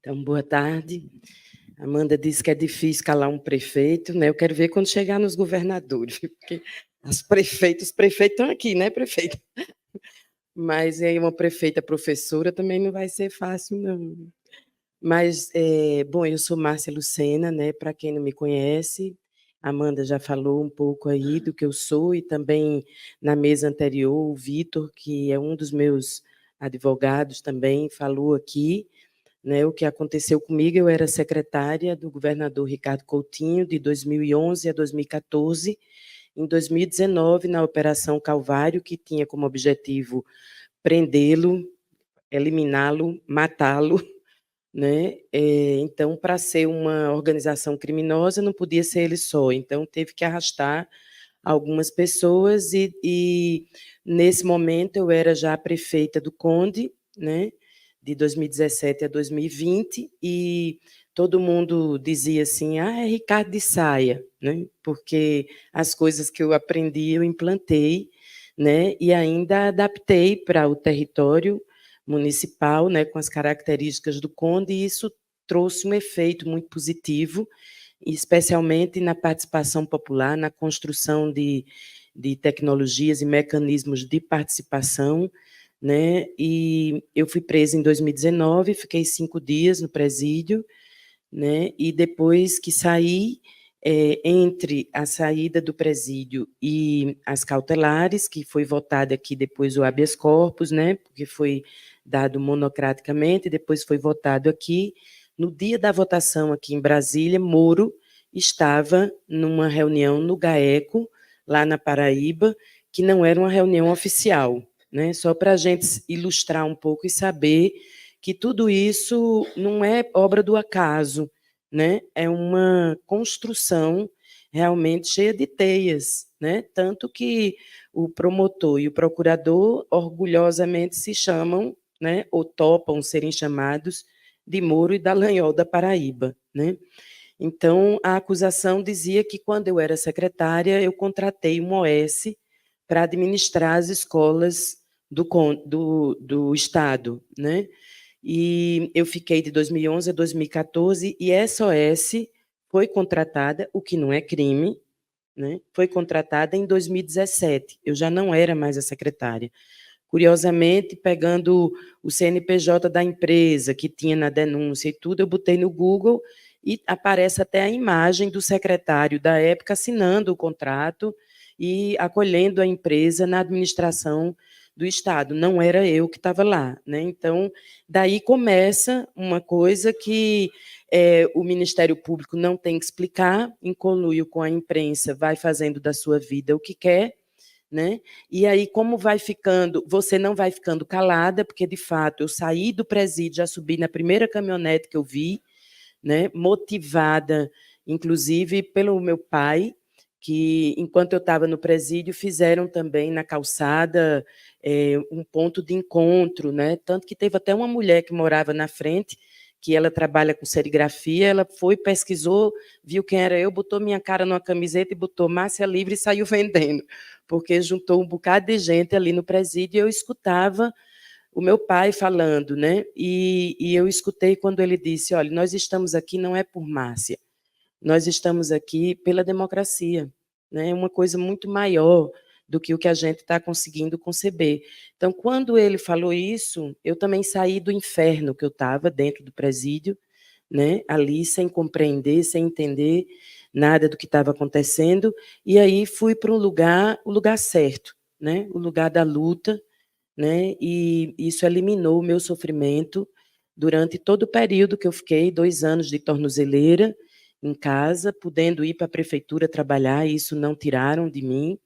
Então, boa tarde. Amanda disse que é difícil calar um prefeito, né? Eu quero ver quando chegar nos governadores, porque os prefeitos estão aqui, né, prefeito? Mas aí uma prefeita professora também não vai ser fácil, não. Mas, bom, eu sou Márcia Lucena, né? Para quem não me conhece, a Amanda já falou um pouco aí do que eu sou, e também na mesa anterior, o Vitor, que é um dos meus advogados também, falou aqui, né, o que aconteceu comigo. Eu era secretária do governador Ricardo Coutinho de 2011 a 2014. Em 2019, na Operação Calvário, que tinha como objetivo prendê-lo, eliminá-lo, matá-lo, né? Então, para ser uma organização criminosa, não podia ser ele só. Então, teve que arrastar algumas pessoas e nesse momento eu era já prefeita do Conde, né? De 2017 a 2020, e todo mundo dizia assim: ah, é Ricardo de Saia, né? Porque as coisas que eu aprendi eu implantei, né? E ainda adaptei para o território municipal, né? Com as características do Conde, e isso trouxe um efeito muito positivo, especialmente na participação popular, na construção de tecnologias e mecanismos de participação, né? E eu fui presa em 2019, fiquei 5 dias no presídio, né? E depois que saí, entre a saída do presídio e as cautelares, que foi votada aqui depois o habeas corpus, né? Porque foi dado monocraticamente, depois foi votado aqui. No dia da votação aqui em Brasília, Moro estava numa reunião no GAECO, lá na Paraíba, que não era uma reunião oficial, né? Só para a gente ilustrar um pouco e saber que tudo isso não é obra do acaso, né? É uma construção realmente cheia de teias, né? Tanto que o promotor e o procurador orgulhosamente se chamam, né? Ou topam serem chamados de Moro e Dallagnol da Paraíba, né? Então, a acusação dizia que, quando eu era secretária, eu contratei um OS para administrar as escolas do Estado, né? E eu fiquei de 2011 a 2014, e essa OS foi contratada, o que não é crime, né? Foi contratada em 2017. Eu já não era mais a secretária. Curiosamente, pegando o CNPJ da empresa, que tinha na denúncia e tudo, eu botei no Google e aparece até a imagem do secretário da época assinando o contrato e acolhendo a empresa na administração do Estado. Não era eu que estava lá, né? Então, daí começa uma coisa que o Ministério Público não tem que explicar, em conluio com a imprensa, vai fazendo da sua vida o que quer, né? E aí, como vai ficando, você não vai ficando calada, porque, de fato, eu saí do presídio, já subi na primeira caminhonete que eu vi, né? Motivada, inclusive, pelo meu pai, que, enquanto eu estava no presídio, fizeram também na calçada um ponto de encontro, né? Tanto que teve até uma mulher que morava na frente, que ela trabalha com serigrafia, ela foi, pesquisou, viu quem era eu, botou minha cara numa camiseta e botou Márcia Livre e saiu vendendo, porque juntou um bocado de gente ali no presídio, e eu escutava o meu pai falando, né? E eu escutei quando ele disse: olha, nós estamos aqui não é por Márcia, nós estamos aqui pela democracia, né? É uma coisa muito maior do que o que a gente está conseguindo conceber. Então, quando ele falou isso, eu também saí do inferno que eu estava dentro do presídio, né? Ali sem compreender, sem entender nada do que estava acontecendo, e aí fui para um lugar, o lugar certo, né? O lugar da luta, né? E isso eliminou o meu sofrimento durante todo o período que eu fiquei, 2 anos de tornozeleira em casa, podendo ir para a prefeitura trabalhar, e isso não tiraram de mim,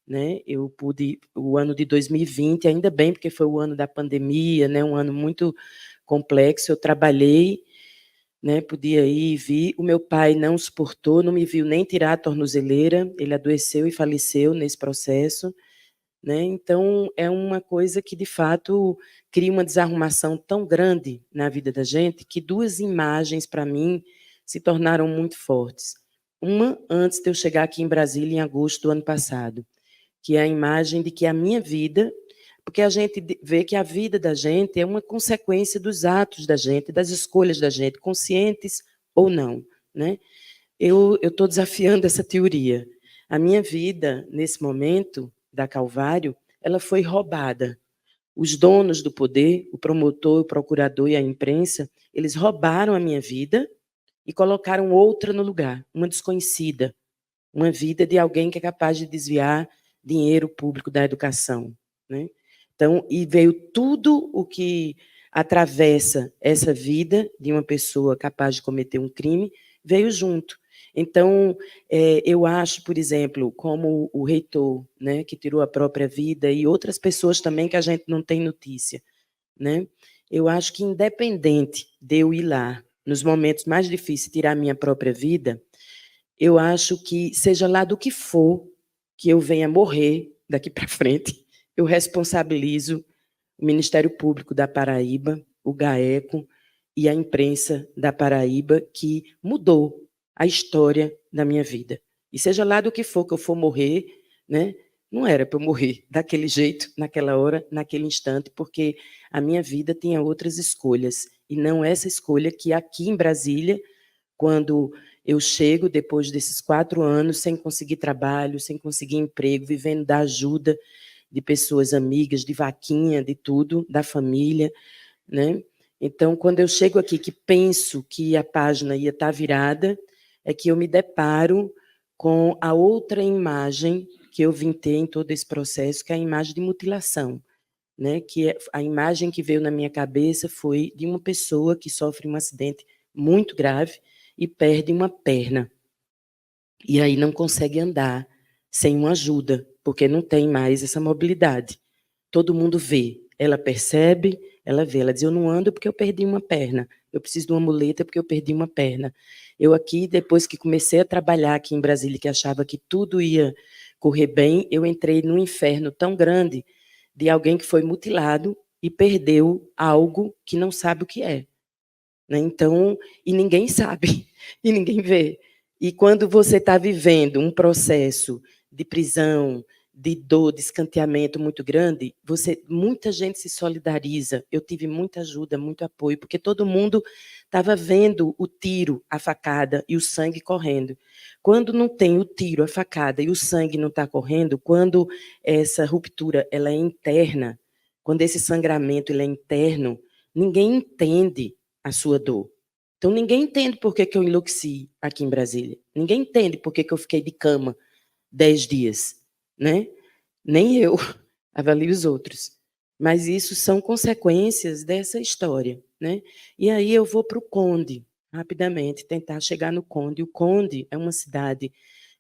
né? Eu pude, o ano de 2020, ainda bem, porque foi o ano da pandemia, né? Um ano muito complexo, eu trabalhei, né? Podia ir e vir. O meu pai não suportou, não me viu nem tirar a tornozeleira, ele adoeceu e faleceu nesse processo, né? Então, é uma coisa que, de fato, cria uma desarrumação tão grande na vida da gente, que 2 imagens, para mim, se tornaram muito fortes. Uma, antes de eu chegar aqui em Brasília, em agosto do ano passado, que é a imagem de que a minha vida porque a gente vê que a vida da gente é uma consequência dos atos da gente, das escolhas da gente, conscientes ou não, né? Eu estou desafiando essa teoria. A minha vida, nesse momento da Calvário, ela foi roubada. Os donos do poder, o promotor, o procurador e a imprensa, eles roubaram a minha vida e colocaram outra no lugar, uma desconhecida, uma vida de alguém que é capaz de desviar dinheiro público da educação, né? Então, e veio tudo o que atravessa essa vida de uma pessoa capaz de cometer um crime, veio junto. Então, eu acho, por exemplo, como o reitor, né, que tirou a própria vida, e outras pessoas também que a gente não tem notícia, né? Eu acho que, independente de eu ir lá, nos momentos mais difíceis, tirar a minha própria vida, eu acho que, seja lá do que for que eu venha morrer daqui para frente, eu responsabilizo o Ministério Público da Paraíba, o GAECO e a imprensa da Paraíba, que mudou a história da minha vida. E seja lá do que for que eu for morrer, né, não era para eu morrer daquele jeito, naquela hora, naquele instante, porque a minha vida tinha outras escolhas, e não essa escolha que aqui em Brasília, quando eu chego, depois desses 4 anos, sem conseguir trabalho, sem conseguir emprego, vivendo da ajuda de pessoas amigas, de vaquinha, de tudo, da família, né? Então, quando eu chego aqui, que penso que a página ia estar virada, é que eu me deparo com a outra imagem que eu vim ter em todo esse processo, que é a imagem de mutilação, né? Que a imagem que veio na minha cabeça foi de uma pessoa que sofre um acidente muito grave e perde uma perna. E aí não consegue andar sem uma ajuda, porque não tem mais essa mobilidade. Todo mundo vê, ela percebe, ela vê, ela diz, eu não ando porque eu perdi uma perna, eu preciso de uma muleta porque eu perdi uma perna. Eu aqui, depois que comecei a trabalhar aqui em Brasília, que achava que tudo ia correr bem, eu entrei num inferno tão grande de alguém que foi mutilado e perdeu algo que não sabe o que é, né? Então, e ninguém sabe, e ninguém vê. E quando você está vivendo um processo de prisão, de dor, de escanteamento muito grande, muita gente se solidariza. Eu tive muita ajuda, muito apoio, porque todo mundo estava vendo o tiro, a facada e o sangue correndo. Quando não tem o tiro, a facada e o sangue não está correndo, quando essa ruptura ela é interna, quando esse sangramento ele é interno, ninguém entende a sua dor. Então, ninguém entende por que eu enlouqueci aqui em Brasília. Ninguém entende por que eu fiquei de cama 10 dias, né? Nem eu, avalio os outros. Mas isso são consequências dessa história, né? E aí eu vou para o Conde, rapidamente, tentar chegar no Conde. O Conde é uma cidade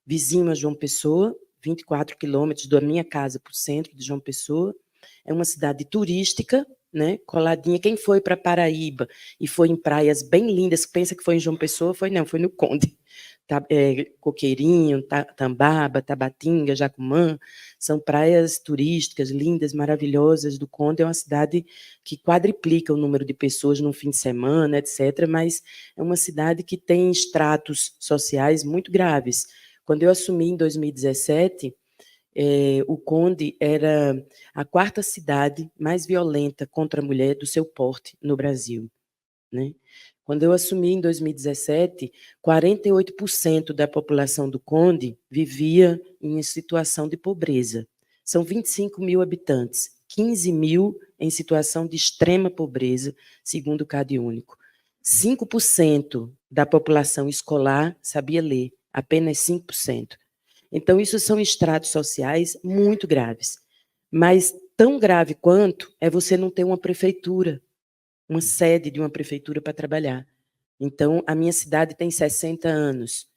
vizinha a João Pessoa, 24 quilômetros da minha casa para o centro de João Pessoa. É uma cidade turística, né, coladinha. Quem foi para Paraíba e foi em praias bem lindas, pensa que foi em João Pessoa, foi não, foi no Conde. Coqueirinho, Tambaba, Tabatinga, Jacumã, são praias turísticas lindas, maravilhosas do Conde. É uma cidade que quadriplica o número de pessoas no fim de semana, etc., mas é uma cidade que tem estratos sociais muito graves. Quando eu assumi em 2017, o Conde era a 4ª cidade mais violenta contra a mulher do seu porte no Brasil, né? Quando eu assumi em 2017, 48% da população do Conde vivia em situação de pobreza. São 25 mil habitantes, 15 mil em situação de extrema pobreza, segundo o CadÚnico. 5% da população escolar sabia ler, apenas 5%. Então, isso são estratos sociais muito graves. Mas tão grave quanto é você não ter uma prefeitura, uma sede de uma prefeitura para trabalhar. Então, a minha cidade tem 60 anos.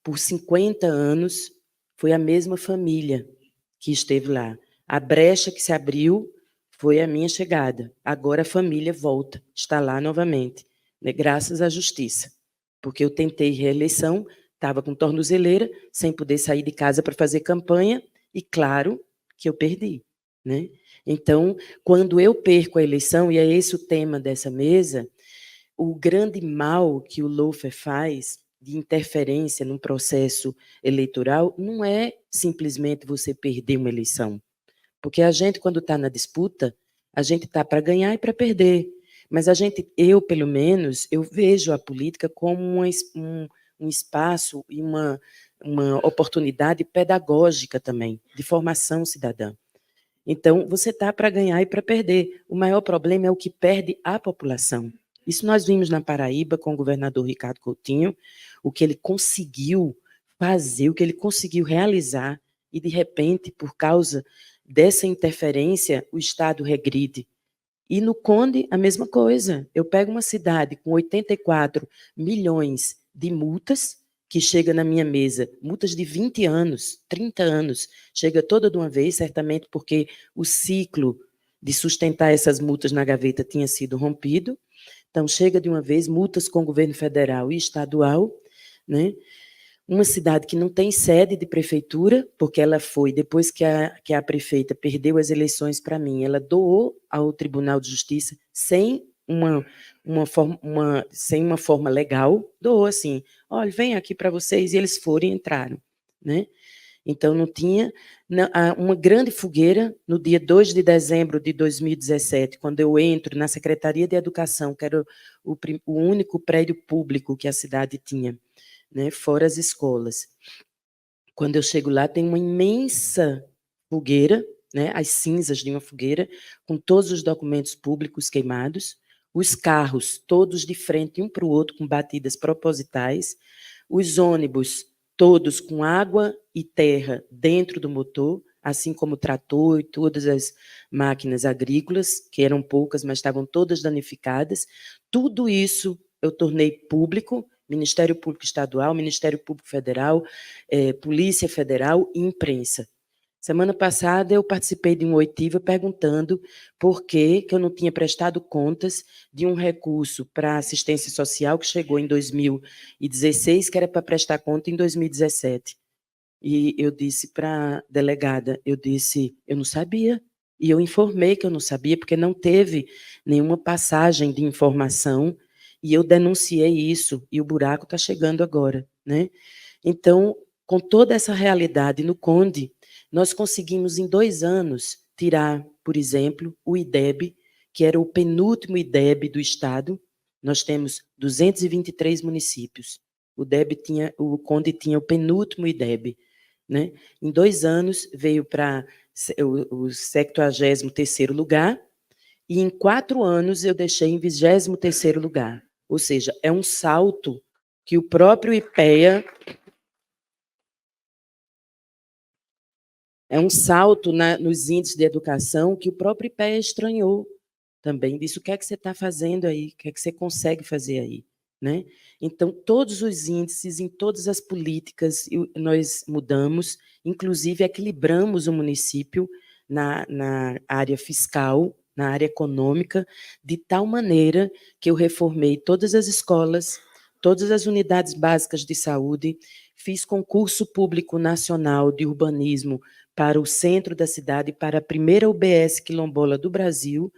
Por 50 anos, foi a mesma família que esteve lá. A brecha que se abriu foi a minha chegada. Agora a família volta, está lá novamente, né, graças à justiça. Porque eu tentei reeleição, estava com tornozeleira, sem poder sair de casa para fazer campanha, e claro que eu perdi, né? Então, quando eu perco a eleição, e é esse o tema dessa mesa, o grande mal que o lawfare faz de interferência num processo eleitoral não é simplesmente você perder uma eleição, Porque a gente, quando está na disputa, a gente está para ganhar e para perder. Mas eu, pelo menos, eu vejo a política como um espaço e uma oportunidade pedagógica também, de formação cidadã. Então, você está para ganhar e para perder. O maior problema é o que perde a população. Isso nós vimos na Paraíba com o governador Ricardo Coutinho, o que ele conseguiu fazer, o que ele conseguiu realizar, e, de repente, por causa dessa interferência, o Estado regride. E no Conde, a mesma coisa. Eu pego uma cidade com 84 milhões de multas, que chega na minha mesa, multas de 20 anos, 30 anos, chega toda de uma vez, certamente porque o ciclo de sustentar essas multas na gaveta tinha sido rompido. Então, chega de uma vez, multas com o governo federal e estadual, né? Uma cidade que não tem sede de prefeitura, porque ela foi, depois que a prefeita perdeu as eleições para mim, ela doou ao Tribunal de Justiça sem sem uma forma legal, doou assim, olha, vem aqui para vocês, e eles foram e entraram, né? Então, não tinha uma grande fogueira no dia 2 de dezembro de 2017, quando eu entro na Secretaria de Educação, que era o único prédio público que a cidade tinha, né, fora as escolas. Quando eu chego lá, tem uma imensa fogueira, né, as cinzas de uma fogueira, com todos os documentos públicos queimados, os carros todos de frente um para o outro, com batidas propositais, os ônibus todos com água e terra dentro do motor, assim como o trator e todas as máquinas agrícolas, que eram poucas, mas estavam todas danificadas. Tudo isso eu tornei público, Ministério Público Estadual, Ministério Público Federal, Polícia Federal e imprensa. Semana passada eu participei de uma oitiva perguntando por que eu não tinha prestado contas de um recurso para assistência social que chegou em 2016, que era para prestar conta em 2017. E eu disse para a delegada, eu não sabia. E eu informei que eu não sabia, porque não teve nenhuma passagem de informação, e eu denunciei isso, e o buraco está chegando agora, né? Então, com toda essa realidade no Conde, nós conseguimos, em 2 anos, tirar, por exemplo, o IDEB, que era o penúltimo IDEB do Estado. Nós temos 223 municípios. O Conde tinha o penúltimo IDEB, né? Em 2 anos, veio para o 73º lugar, e em 4 anos eu deixei em 23º lugar. Ou seja, é um salto que o próprio IPEA... É um salto nos índices de educação que o próprio IPEA estranhou também. Disse, o que é que você está fazendo aí? O que é que você consegue fazer aí? Né? Então, todos os índices, em todas as políticas, nós mudamos, inclusive equilibramos o município na área fiscal, na área econômica, de tal maneira que eu reformei todas as escolas, todas as unidades básicas de saúde, fiz concurso público nacional de urbanismo para o centro da cidade, para a primeira UBS quilombola do Brasil,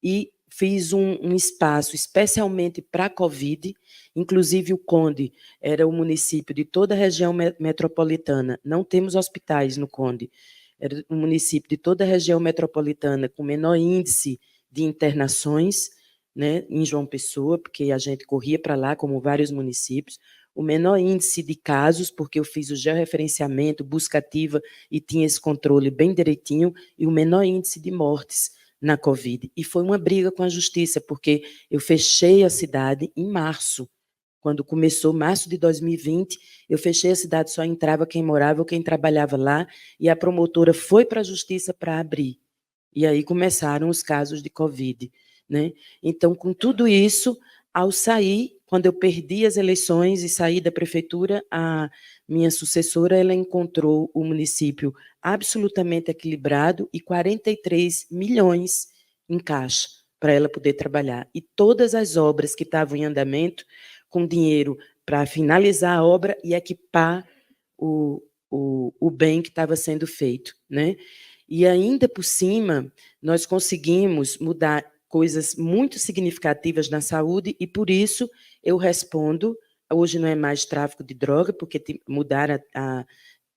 e fiz um espaço especialmente para a Covid, inclusive o Conde era o município de toda a região metropolitana, não temos hospitais no Conde, era um município de toda a região metropolitana com menor índice de internações, né, em João Pessoa, porque a gente corria para lá, como vários municípios, o menor índice de casos, porque eu fiz o georreferenciamento, busca ativa e tinha esse controle bem direitinho, e o menor índice de mortes na Covid. E foi uma briga com a justiça, porque eu fechei a cidade em março. Quando começou março de 2020, eu fechei a cidade, só entrava quem morava ou quem trabalhava lá, e a promotora foi para a justiça para abrir. E aí começaram os casos de Covid, né? Então, com tudo isso, ao sair, quando eu perdi as eleições e saí da prefeitura, a minha sucessora, ela encontrou o município absolutamente equilibrado e 43 milhões em caixa para ela poder trabalhar. E todas as obras que estavam em andamento, com dinheiro para finalizar a obra e equipar o bem que estava sendo feito, né? E ainda por cima, nós conseguimos mudar coisas muito significativas na saúde, e por isso eu respondo, hoje não é mais tráfico de droga, porque mudaram a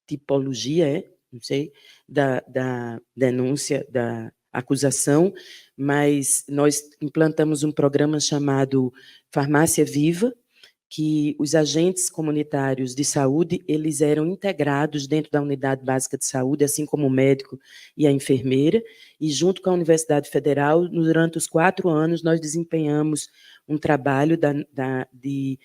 tipologia, não sei, da denúncia, da acusação, mas nós implantamos um programa chamado Farmácia Viva, que os agentes comunitários de saúde, eles eram integrados dentro da unidade básica de saúde, assim como o médico e a enfermeira, e junto com a Universidade Federal, durante os 4 anos, nós desempenhamos um trabalho de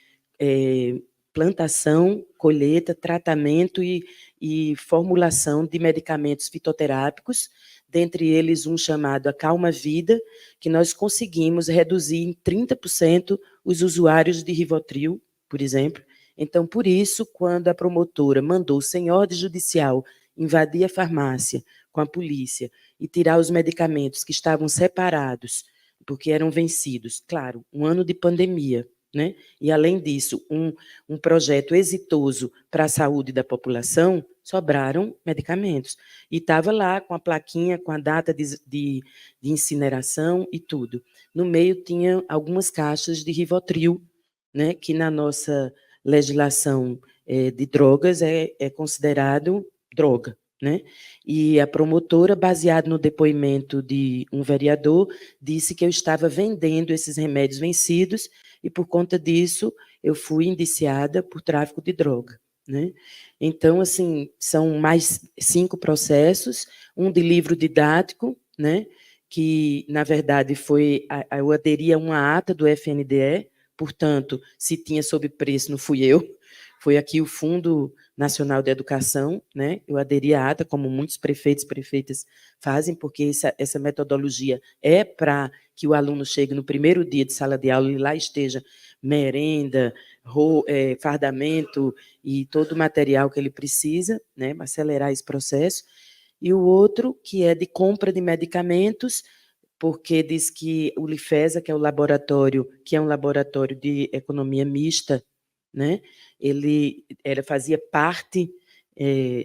plantação, colheita, tratamento e formulação de medicamentos fitoterápicos, dentre eles um chamado Acalma Vida, que nós conseguimos reduzir em 30% os usuários de Rivotril, por exemplo. Então, por isso, quando a promotora mandou, sem ordem judicial, invadir a farmácia com a polícia e tirar os medicamentos que estavam separados, porque eram vencidos, claro, um ano de pandemia, né? E, além disso, um projeto exitoso para a saúde da população, sobraram medicamentos. E estava lá com a plaquinha, com a data de incineração e tudo. No meio tinha algumas caixas de Rivotril, né, que na nossa legislação de drogas é considerado droga, né? E a promotora, baseado no depoimento de um vereador, disse que eu estava vendendo esses remédios vencidos e, por conta disso, eu fui indiciada por tráfico de droga, né? Então, assim, são mais 5 processos, um de livro didático, né, que, na verdade, eu aderi a uma ata do FNDE, portanto, se tinha sobrepreço, não fui eu, foi aqui o Fundo Nacional de Educação, né? Eu aderi à ata, como muitos prefeitos e prefeitas fazem, porque essa metodologia é para que o aluno chegue no primeiro dia de sala de aula e lá esteja merenda, fardamento e todo o material que ele precisa, né, para acelerar esse processo. E o outro, que é de compra de medicamentos, porque diz que o Lifesa, que é o laboratório, que é um laboratório de economia mista, né, fazia parte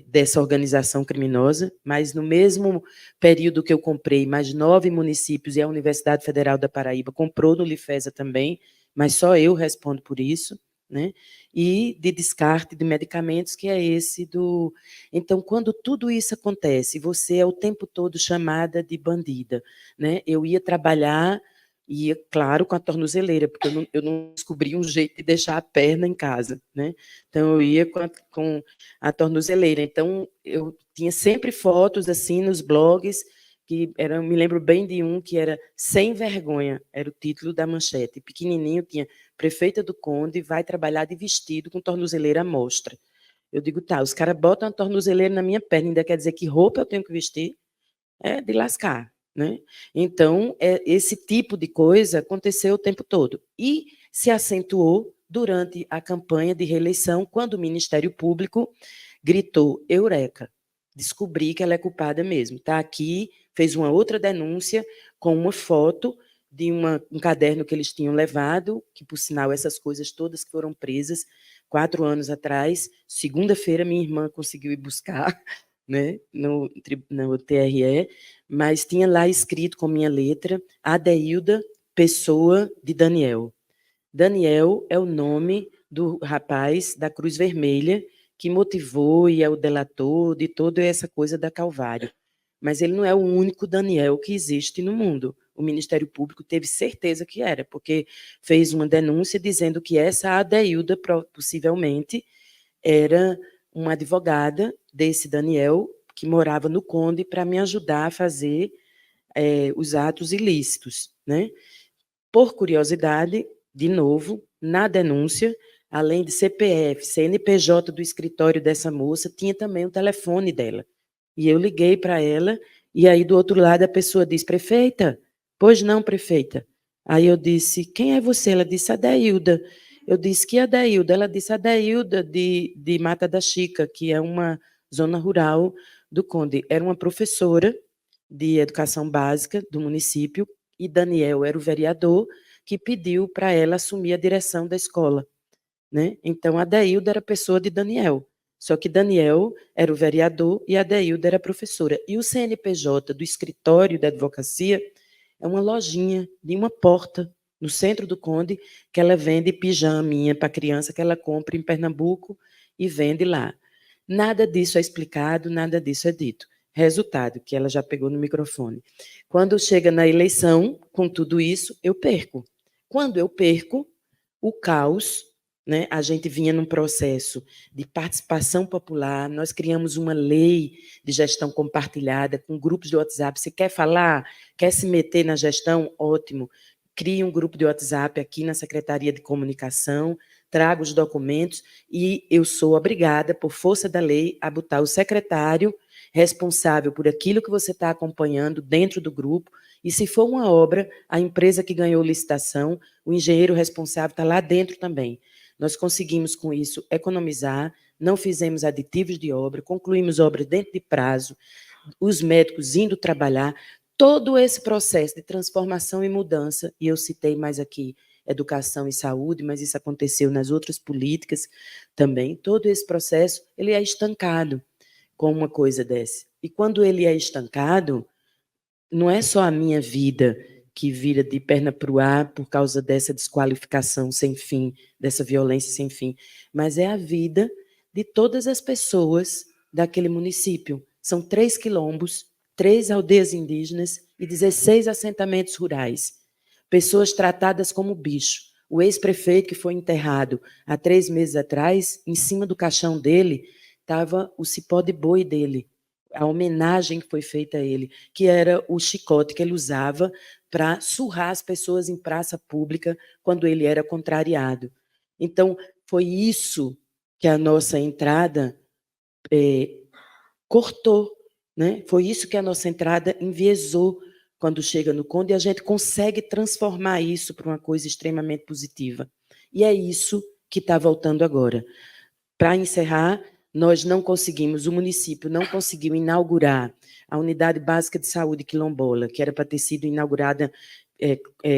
dessa organização criminosa, mas no mesmo período que eu comprei, mais 9 municípios e a Universidade Federal da Paraíba comprou no Lifesa também, mas só eu respondo por isso, né? E de descarte de medicamentos, que é esse do... Então, quando tudo isso acontece, você é o tempo todo chamada de bandida, né? Eu ia trabalhar, ia, claro, com a tornozeleira, porque eu não descobri um jeito de deixar a perna em casa, né? Então, eu ia com a tornozeleira. Então, eu tinha sempre fotos, assim, nos blogs, me lembro bem de um que era Sem Vergonha, era o título da manchete, pequenininho, tinha prefeita do Conde vai trabalhar de vestido com tornozeleira à mostra. Eu digo, tá, os caras botam a tornozeleira na minha perna, ainda quer dizer que roupa eu tenho que vestir? É de lascar, né? Então, esse tipo de coisa aconteceu o tempo todo. E se acentuou durante a campanha de reeleição, quando o Ministério Público gritou, Eureka, descobri que ela é culpada mesmo. Está aqui, fez uma outra denúncia com uma foto de um caderno que eles tinham levado, que, por sinal, essas coisas todas que foram presas 4 anos atrás. Segunda-feira, minha irmã conseguiu ir buscar, né, no TRE, mas tinha lá escrito com minha letra, Adeilda Pessoa de Daniel. Daniel é o nome do rapaz da Cruz Vermelha que motivou e é o delator de toda essa coisa da Calvário. Mas ele não é o único Daniel que existe no mundo. O Ministério Público teve certeza que era, porque fez uma denúncia dizendo que essa Adeilda, possivelmente, era uma advogada desse Daniel, que morava no Conde, para me ajudar a fazer os atos ilícitos, né? Por curiosidade, de novo, na denúncia, além de CPF, CNPJ do escritório dessa moça, tinha também o telefone dela. E eu liguei para ela, e aí do outro lado a pessoa diz, prefeita? Pois não, prefeita. Aí eu disse, quem é você? Ela disse, Adeilda. Eu disse, que Adeilda? Ela disse, Adeilda de Mata da Chica, que é uma zona rural do Conde. Era uma professora de educação básica do município, e Daniel era o vereador que pediu para ela assumir a direção da escola, né? Então, a Adeilda era pessoa de Daniel, só que Daniel era o vereador e a Adeilda era a professora. E o CNPJ do escritório da advocacia é uma lojinha de uma porta no centro do Conde, que ela vende pijaminha para criança que ela compra em Pernambuco e vende lá. Nada disso é explicado, nada disso é dito. Resultado, que ela já pegou no microfone. Quando chega na eleição, com tudo isso, eu perco. Quando eu perco, o caos, né? A gente vinha num processo de participação popular, nós criamos uma lei de gestão compartilhada com grupos de WhatsApp. Você quer falar, quer se meter na gestão? Ótimo. Crie um grupo de WhatsApp aqui na Secretaria de Comunicação, traga os documentos e eu sou obrigada, por força da lei, a botar o secretário responsável por aquilo que você está acompanhando dentro do grupo. E se for uma obra, a empresa que ganhou licitação, o engenheiro responsável está lá dentro também. Nós conseguimos, com isso, economizar, não fizemos aditivos de obra, concluímos obra dentro de prazo, os médicos indo trabalhar, todo esse processo de transformação e mudança, e eu citei mais aqui educação e saúde, mas isso aconteceu nas outras políticas também, todo esse processo, ele é estancado com uma coisa dessa. E quando ele é estancado, não é só a minha vida que vira de perna para o ar por causa dessa desqualificação sem fim, dessa violência sem fim, mas é a vida de todas as pessoas daquele município. São 3 quilombos, 3 aldeias indígenas e 16 assentamentos rurais. Pessoas tratadas como bicho. O ex-prefeito que foi enterrado há 3 meses atrás, em cima do caixão dele, estava o cipó de boi dele, a homenagem que foi feita a ele, que era o chicote que ele usava para surrar as pessoas em praça pública quando ele era contrariado. Então, foi isso que a nossa entrada cortou, né? Foi isso que a nossa entrada enviesou quando chega no Conde, e a gente consegue transformar isso para uma coisa extremamente positiva. E é isso que está voltando agora. Para encerrar, nós não conseguimos, o município não conseguiu inaugurar a Unidade Básica de Saúde Quilombola, que era para ter sido inaugurada,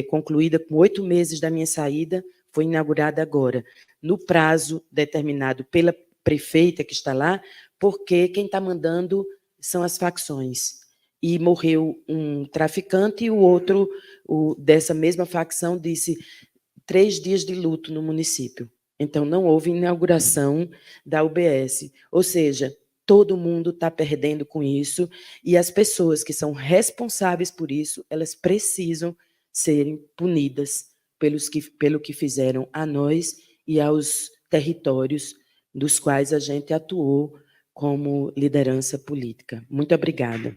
concluída com 8 meses da minha saída, foi inaugurada agora, no prazo determinado pela prefeita que está lá, porque quem está mandando são as facções. E morreu um traficante e o outro, dessa mesma facção, disse 3 dias de luto no município. Então, não houve inauguração da UBS. Ou seja, todo mundo está perdendo com isso e as pessoas que são responsáveis por isso, elas precisam serem punidas pelo que fizeram a nós e aos territórios dos quais a gente atuou como liderança política. Muito obrigada.